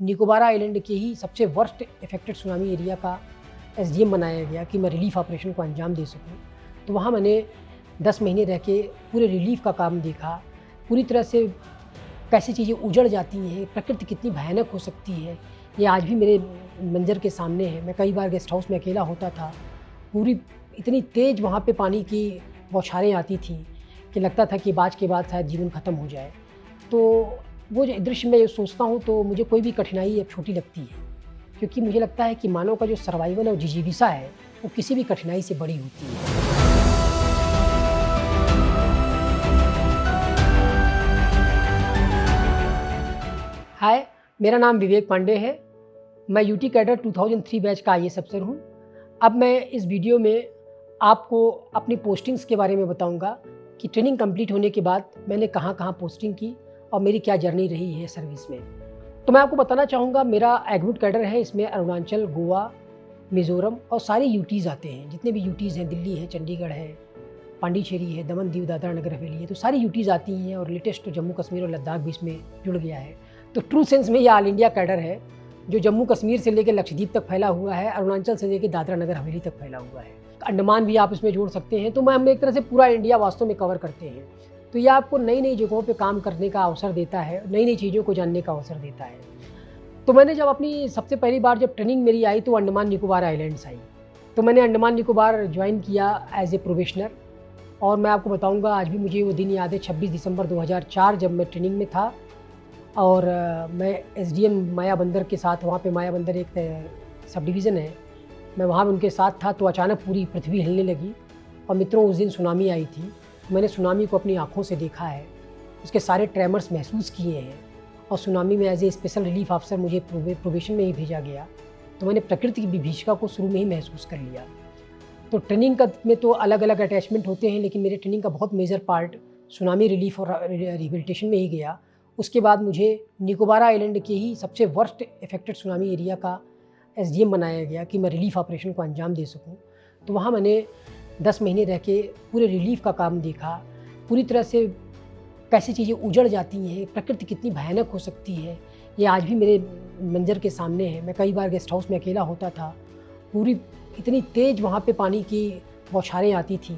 Nicobar island के ही सबसे worst affected tsunami area का एसडीएम बनाया गया कि मैं रिलीफ ऑपरेशन को अंजाम दे सकूं। तो वहाँ मैंने 10 महीने रह के पूरे रिलीफ का काम देखा, पूरी तरह से कैसी चीज़ें उजड़ जाती हैं, प्रकृति कितनी भयानक हो सकती है, ये आज भी मेरे मंज़र के सामने है। मैं कई बार गेस्ट हाउस में अकेला होता था, पूरी इतनी तेज़ वहाँ पे पानी की बौछारें आती थी कि लगता था कि बाज के बाद शायद जीवन ख़त्म हो जाए। तो वो जो दृश्य मैं सोचता हूँ तो मुझे कोई भी कठिनाई अब छोटी लगती है, क्योंकि मुझे लगता है कि मानव का जो सर्वाइवल और जिजीविसा है वो किसी भी कठिनाई से बड़ी होती है। हाय, मेरा नाम विवेक पांडे है। मैं यूटी कैडर 2003 बैच का आईएएस अफसर हूँ। अब मैं इस वीडियो में आपको अपनी पोस्टिंग्स के बारे में बताऊंगा कि ट्रेनिंग कंप्लीट होने के बाद मैंने कहाँ पोस्टिंग की और मेरी क्या जर्नी रही है सर्विस में। तो मैं आपको बताना चाहूँगा, मेरा एग्रूट कैडर है, इसमें अरुणाचल, गोवा, मिज़ोरम और सारे यूटीज़ आते हैं। जितने भी यूटीज़ हैं, दिल्ली है, चंडीगढ़ है, पांडिचेरी है, दमन दीव दादरा नगर हवेली है, तो सारी यूटीज़ आती हैं और लेटेस्ट तो जम्मू कश्मीर और लद्दाख भी इसमें जुड़ गया है। तो ट्रू सेंस में ये ऑल इंडिया कैडर है जो जम्मू कश्मीर से लेकर लक्षद्वीप तक फैला हुआ है, अरुणाचल से लेकर दादरा नगर हवेली तक फैला हुआ है, अंडमान भी आप इसमें जोड़ सकते हैं। तो हम एक तरह से पूरा इंडिया वास्तव में कवर करते हैं। तो ये आपको नई नई जगहों पे काम करने का अवसर देता है, नई नई चीज़ों को जानने का अवसर देता है। तो मैंने जब अपनी सबसे पहली बार जब ट्रेनिंग मेरी आई तो अंडमान निकोबार आइलैंड्स आई। तो मैंने अंडमान निकोबार ज्वाइन किया एज ए प्रोबेशनर। और मैं आपको बताऊंगा, आज भी मुझे वो दिन याद है, 26 दिसंबर 2004 जब मैं ट्रेनिंग में था और मैं एसडीएम माया बंदर के साथ, वहाँ पे माया बंदर एक सब डिवीज़न है, मैं वहाँ उनके साथ था। तो अचानक पूरी पृथ्वी हिलने लगी और मित्रों उस दिन सुनामी आई थी। मैंने सुनामी को अपनी आँखों से देखा है, उसके सारे ट्रेमर्स महसूस किए हैं और सुनामी में as a special relief officer मुझे प्रोबेशन में ही भेजा गया। तो मैंने प्रकृति की विभीषिका को शुरू में ही महसूस कर लिया। तो ट्रेनिंग का में तो अलग अलग अटैचमेंट होते हैं, लेकिन मेरे ट्रेनिंग का बहुत मेजर पार्ट सुनामी रिलीफ और रिहेबिलिटेशन में ही गया। उसके बाद मुझे निकोबार आइलैंड के ही सबसे वर्स्ट इफेक्टेड सुनामी एरिया का एसडीएम बनाया गया कि मैं रिलीफ ऑपरेशन को अंजाम दे सकूं। तो वहाँ मैंने 10 महीने रह के पूरे रिलीफ का काम देखा, पूरी तरह से कैसी चीज़ें उजड़ जाती हैं, प्रकृति कितनी भयानक हो सकती है, ये आज भी मेरे मंज़र के सामने है। मैं कई बार गेस्ट हाउस में अकेला होता था, पूरी इतनी तेज़ वहाँ पे पानी की बौछारें आती थी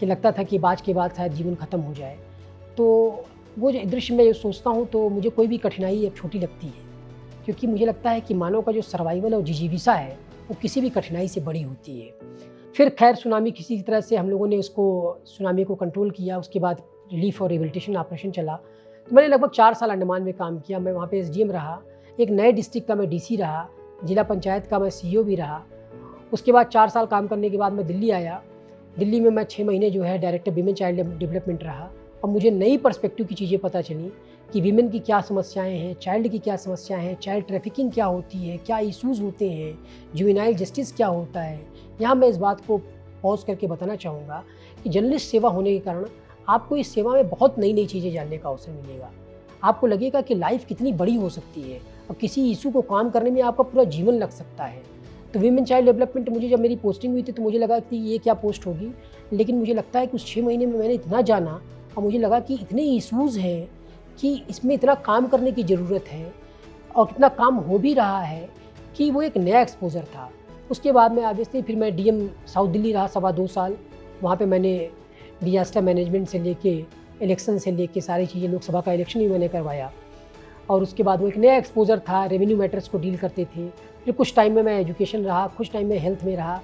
कि लगता था कि बाज के बाद शायद जीवन ख़त्म हो जाए। तो वो जो दृश्य मैं सोचता हूँ तो मुझे कोई भी कठिनाई अब छोटी लगती है, क्योंकि मुझे लगता है कि मानव का जो सर्वाइवल और जिजीविसा है वो किसी भी कठिनाई से बड़ी होती है। फिर खैर सुनामी किसी तरह से हम लोगों ने सुनामी को कंट्रोल किया। उसके बाद रिलीफ और रिहेबिलिटेशन ऑपरेशन चला। तो मैंने लगभग 4 साल अंडमान में काम किया। मैं वहाँ पे एसडीएम रहा, एक नए डिस्ट्रिक्ट का मैं डीसी रहा, जिला पंचायत का मैं सीईओ भी रहा। उसके बाद 4 साल काम करने के बाद मैं दिल्ली आया। दिल्ली में मैं 6 महीने जो है डायरेक्टर वीमेन चाइल्ड डेवलपमेंट रहा और मुझे नई पर्सपेक्टिव की चीज़ें पता चली कि वीमेन की क्या समस्याएं हैं, चाइल्ड की क्या समस्याएं हैं, चाइल्ड ट्रैफिकिंग क्या होती है, क्या इश्यूज़ होते हैं, जुवेनाइल जस्टिस क्या होता है। यहाँ मैं इस बात को पॉज करके बताना चाहूँगा कि जर्नलिस्ट सेवा होने के कारण आपको इस सेवा में बहुत नई नई चीज़ें जानने का अवसर मिलेगा। आपको लगेगा कि लाइफ कितनी बड़ी हो सकती है और किसी इशू को काम करने में आपका पूरा जीवन लग सकता है। तो वीमेन चाइल्ड डेवलपमेंट मुझे जब मेरी पोस्टिंग हुई थी तो मुझे लगा कि ये क्या पोस्ट होगी, लेकिन मुझे लगता है कि उस 6 महीने में मैंने इतना जाना और मुझे लगा कि इतने इशूज़ हैं कि इसमें इतना काम करने की ज़रूरत है और कितना काम हो भी रहा है कि वो एक नया एक्सपोजर था। उसके बाद में ऑब्वियसली फिर मैं डीएम साउथ दिल्ली रहा 2.25 साल। वहाँ पे मैंने डिजास्टर मैनेजमेंट से लेके इलेक्शन से लेके सारी चीज़ें, लोकसभा का इलेक्शन भी मैंने करवाया और उसके बाद वो एक नया एक्सपोजर था। रेवेन्यू मैटर्स को डील करते थे। फिर कुछ टाइम में मैं एजुकेशन रहा, कुछ टाइम में हेल्थ में रहा।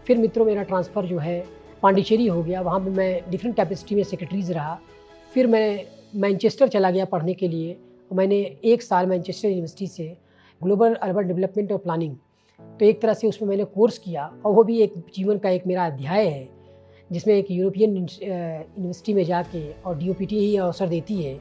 फिर मित्रों मेरा ट्रांसफ़र जो है पांडिचेरी हो गया, वहाँ पे मैं डिफरेंट कैपेसिटी में सेक्रेटरीज़ रहा। फिर मैं मैनचेस्टर चला गया पढ़ने के लिए और मैंने 1 साल मैनचेस्टर यूनिवर्सिटी से ग्लोबल अर्बन डेवलपमेंट और प्लानिंग, तो एक तरह से उसमें मैंने कोर्स किया और वो भी एक जीवन का एक मेरा अध्याय है, जिसमें एक यूरोपियन यूनिवर्सिटी में जाके, और डीओपीटी ही अवसर देती है,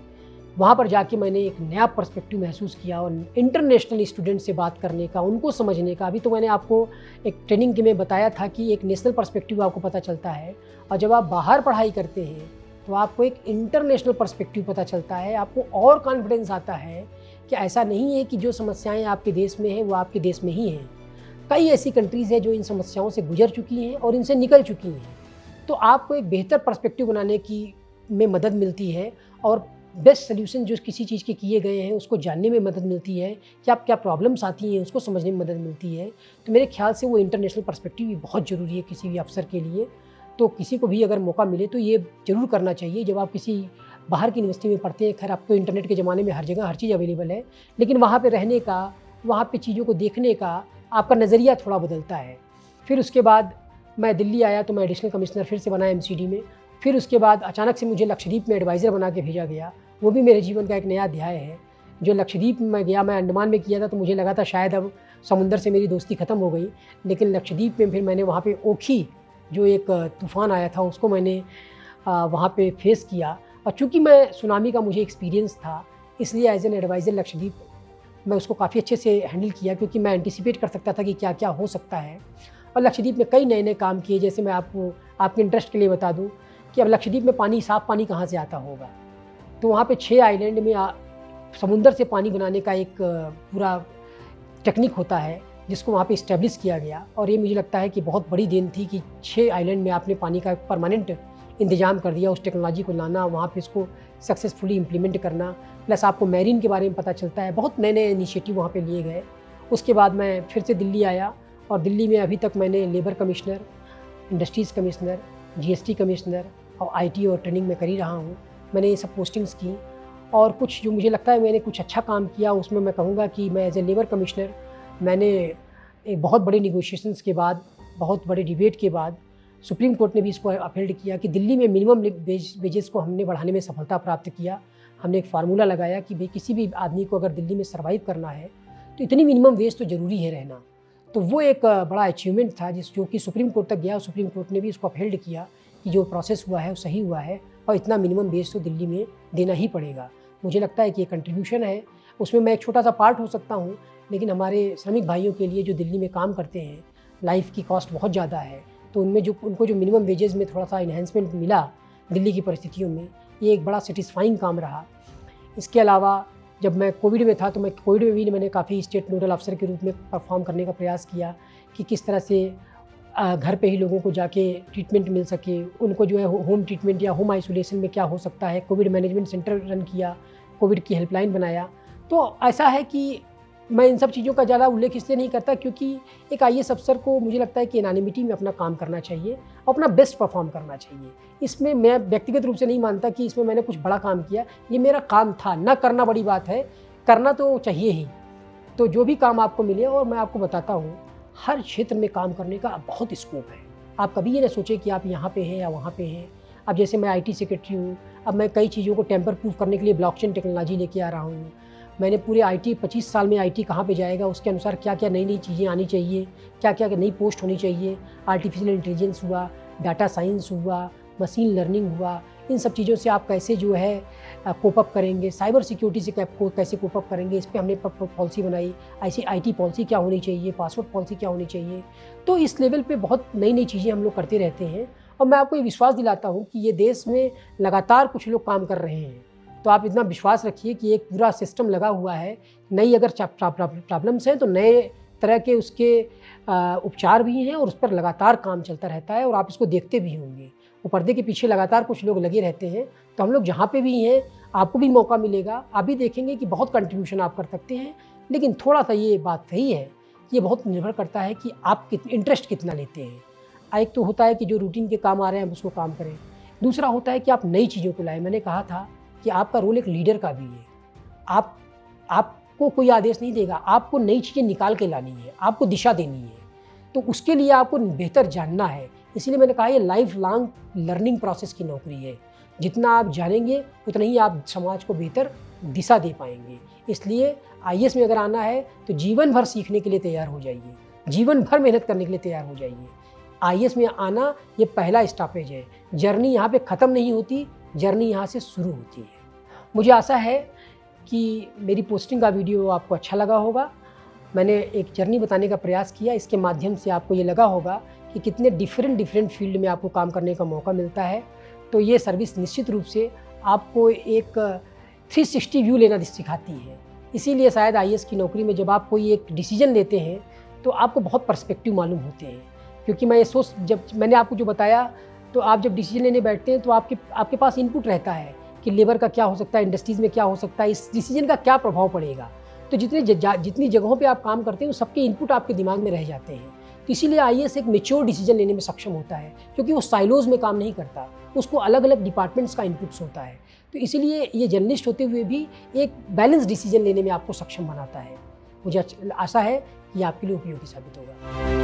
वहाँ पर जाके मैंने एक नया पर्सपेक्टिव महसूस किया और इंटरनेशनल स्टूडेंट से बात करने का, उनको समझने का। अभी तो मैंने आपको एक ट्रेनिंग के में बताया था कि एक नेशनल पर्सपेक्टिव आपको पता चलता है और जब आप बाहर पढ़ाई करते हैं तो आपको एक इंटरनेशनल पर्सपेक्टिव पता चलता है। आपको और कॉन्फिडेंस आता है कि ऐसा नहीं है कि जो समस्याएं आपके देश में हैं वो आपके देश में ही हैं। कई ऐसी कंट्रीज़ हैं जो इन समस्याओं से गुजर चुकी हैं और इनसे निकल चुकी हैं। तो आपको एक बेहतर पर्सपेक्टिव बनाने की में मदद मिलती है और बेस्ट सॉल्यूशन जो किसी चीज़ के किए गए हैं उसको जानने में मदद मिलती है, कि आप क्या प्रॉब्लम्स आती हैं उसको समझने में मदद मिलती है। तो मेरे ख्याल से वो इंटरनेशनल पर्सपेक्टिव भी बहुत ज़रूरी है किसी भी अफसर के लिए। तो किसी को भी अगर मौका मिले तो ये ज़रूर करना चाहिए। जब आप किसी बाहर की यूनिवर्सिटी में पढ़ते हैं, खैर अब तो इंटरनेट के ज़माने में हर जगह हर चीज़ अवेलेबल है, लेकिन वहाँ पे रहने का, वहाँ पे चीज़ों को देखने का आपका नज़रिया थोड़ा बदलता है। फिर उसके बाद मैं दिल्ली आया तो मैं एडिशनल कमिश्नर फिर से बना एमसीडी में। फिर उसके बाद अचानक से मुझे लक्षद्वीप में एडवाइज़र बना के भेजा गया। वो भी मेरे जीवन का एक नया अध्याय है। जो लक्षद्वीप में गया, मैं अंडमान में किया था तो मुझे लगा था शायद अब समुंदर से मेरी दोस्ती ख़त्म हो गई, लेकिन लक्षद्वीप में फिर मैंने वहाँ पे ओखी जो एक तूफ़ान आया था उसको मैंने वहाँ पे फेस किया। और चूँकि मैं सुनामी का मुझे एक्सपीरियंस था, इसलिए एज़ एन एडवाइज़र लक्षद्वीप मैं उसको काफ़ी अच्छे से हैंडल किया, क्योंकि मैं एंटिसिपेट कर सकता था कि क्या क्या हो सकता है। और लक्षद्वीप में कई नए नए काम किए। जैसे मैं आपको आपके इंटरेस्ट के लिए बता दूं कि अब लक्षद्वीप में पानी, साफ़ पानी कहाँ से आता होगा। तो वहाँ पे 6 आइलैंड में समुंदर से पानी बनाने का एक पूरा टेक्निक होता है जिसको वहाँ पे इस्टेब्लिश किया गया। और ये मुझे लगता है कि बहुत बड़ी देन थी कि 6 आइलैंड में आपने पानी का परमानेंट इंतजाम कर दिया। उस टेक्नोलॉजी को लाना, वहाँ पे इसको सक्सेसफुली इम्प्लीमेंट करना, प्लस आपको मैरीन के बारे में पता चलता है। बहुत नए नए इनिशिएटिव वहाँ पे लिए गए। उसके बाद मैं फिर से दिल्ली आया और दिल्ली में अभी तक मैंने labour commissioner, industries commissioner, GST commissioner और आईटी और ट्रेनिंग में कर ही रहा हूँ। मैंने ये सब पोस्टिंग्स की और कुछ जो मुझे लगता है मैंने कुछ अच्छा काम किया उसमें मैं कहूँगा कि मैं एज ए लेबर कमिश्नर मैंने एक बहुत बड़े निगोशिएशंस के बाद, बहुत बड़े डिबेट के बाद सुप्रीम कोर्ट ने भी इसको अपहेल्ड किया कि दिल्ली में मिनिमम वेजेस को हमने बढ़ाने में सफलता प्राप्त किया। हमने एक फार्मूला लगाया कि भाई किसी भी आदमी को अगर दिल्ली में सर्वाइव करना है तो इतनी मिनिमम वेज तो ज़रूरी है रहना। तो वो एक बड़ा अचीवमेंट था जो कि सुप्रीम कोर्ट तक गया। सुप्रीम कोर्ट ने भी इसको अपहेल्ड किया कि जो प्रोसेस हुआ है वो सही हुआ है और इतना मिनिमम वेज तो दिल्ली में देना ही पड़ेगा। मुझे लगता है कि ये कंट्रीब्यूशन है, उसमें मैं एक छोटा सा पार्ट हो सकता हूँ, लेकिन हमारे श्रमिक भाइयों के लिए जो दिल्ली में काम करते हैं, लाइफ की कॉस्ट बहुत ज़्यादा है, तो उनमें जो उनको जो मिनिमम वेजेस में थोड़ा सा इन्हेंसमेंट मिला दिल्ली की परिस्थितियों में, ये एक बड़ा सेटिस्फाइंग काम रहा। इसके अलावा जब मैं कोविड में था तो मैं कोविड में भी मैंने काफ़ी स्टेट नोडल अफसर के रूप में परफॉर्म करने का प्रयास किया कि किस तरह से घर पे ही लोगों को जाके ट्रीटमेंट मिल सके, उनको जो है होम ट्रीटमेंट या होम आइसोलेशन में क्या हो सकता है। कोविड मैनेजमेंट सेंटर रन किया, कोविड की हेल्पलाइन बनाया। तो ऐसा है कि मैं इन सब चीज़ों का ज़्यादा उल्लेख इसलिए नहीं करता क्योंकि एक आईएएस अफसर को मुझे लगता है कि एनानिमिटी में अपना काम करना चाहिए, अपना बेस्ट परफॉर्म करना चाहिए। इसमें मैं व्यक्तिगत रूप से नहीं मानता कि इसमें मैंने कुछ बड़ा काम किया, ये मेरा काम था। ना करना बड़ी बात है, करना तो चाहिए ही। तो जो भी काम आपको मिले, और मैं आपको बताता हूँ हर क्षेत्र में काम करने का बहुत स्कोप है। आप कभी ये ना सोचें कि आप यहाँ पे हैं या वहाँ पे हैं। अब जैसे मैं आईटी सेक्रेटरी हूँ, अब मैं कई चीज़ों को टेम्पर प्रूफ करने के लिए ब्लॉकचेन टेक्नोलॉजी लेके आ रहा हूँ। मैंने पूरे आईटी 25 साल में आईटी कहाँ पे जाएगा, उसके अनुसार क्या क्या नई नई चीज़ें आनी चाहिए, क्या क्या नई पोस्ट होनी चाहिए। आर्टिफिशियल इंटेलिजेंस हुआ, डाटा साइंस हुआ, मशीन लर्निंग हुआ, इन सब चीज़ों से आप कैसे जो है कोप अप करेंगे, साइबर सिक्योरिटी से कैसे कोप अप करेंगे, इस पर हमने पॉलिसी बनाई। ऐसी आईटी पॉलिसी क्या होनी चाहिए, पासवर्ड पॉलिसी क्या होनी चाहिए। तो इस लेवल पे बहुत नई नई चीज़ें हम लोग करते रहते हैं और मैं आपको ये विश्वास दिलाता हूँ कि ये देश में लगातार कुछ लोग काम कर रहे हैं। तो आप इतना विश्वास रखिए कि एक पूरा सिस्टम लगा हुआ है। नई अगर प्रॉब्लम्स हैं तो नए तरह के उसके उपचार भी हैं और उस पर लगातार काम चलता रहता है और आप इसको देखते भी होंगे। वो पर्दे के पीछे लगातार कुछ लोग लगे रहते हैं। तो हम लोग जहाँ पे भी हैं, आपको भी मौका मिलेगा, आप भी देखेंगे कि बहुत कंट्रीब्यूशन आप कर सकते हैं। लेकिन थोड़ा सा ये बात सही है, ये बहुत निर्भर करता है कि आप इंटरेस्ट कितना लेते हैं। एक तो होता है कि जो रूटीन के काम आ रहे हैं उसको काम करें, दूसरा होता है कि आप नई चीज़ों को लाएं। मैंने कहा था कि आपका रोल एक लीडर का भी है। आपको कोई आदेश नहीं देगा, आपको नई चीज़ें निकाल के लानी है, आपको दिशा देनी है। तो उसके लिए आपको बेहतर जानना है। इसीलिए मैंने कहा ये लाइफ लॉन्ग लर्निंग प्रोसेस की नौकरी है। जितना आप जानेंगे उतना ही आप समाज को बेहतर दिशा दे पाएंगे। इसलिए आईएएस में अगर आना है तो जीवन भर सीखने के लिए तैयार हो जाइए, जीवन भर मेहनत करने के लिए तैयार हो जाइए। आईएएस में आना ये पहला स्टॉपेज है। जर्नी यहाँ पे ख़त्म नहीं होती, जर्नी यहाँ से शुरू होती है। मुझे आशा है कि मेरी पोस्टिंग का वीडियो आपको अच्छा लगा होगा। मैंने एक जर्नी बताने का प्रयास किया, इसके माध्यम से आपको ये लगा होगा कि कितने डिफरेंट फील्ड में आपको काम करने का मौका मिलता है। तो ये सर्विस निश्चित रूप से आपको एक 360 व्यू लेना सिखाती है। इसीलिए शायद आईएएस की नौकरी में जब आप कोई एक डिसीजन लेते हैं तो आपको बहुत पर्सपेक्टिव मालूम होते हैं। क्योंकि मैं ये जब मैंने आपको जो बताया, तो आप जब डिसीजन लेने बैठते हैं तो आपके पास इनपुट रहता है कि लेबर का क्या हो सकता है, इंडस्ट्रीज़ में क्या हो सकता है, इस डिसीजन का क्या प्रभाव पड़ेगा। तो जितनी जगहों पे आप काम करते हैं, वो सबके इनपुट आपके दिमाग में रह जाते हैं। तो इसीलिए आईएएस एक मैच्योर डिसीजन लेने में सक्षम होता है, क्योंकि वो साइलोज़ में काम नहीं करता, उसको अलग-अलग डिपार्टमेंट्स का इनपुट्स होता है। तो इसीलिए ये जर्नलिस्ट होते हुए भी एक बैलेंस डिसीजन लेने में आपको सक्षम बनाता है। मुझे आशा है कि आपके लिए उपयोगी साबित होगा।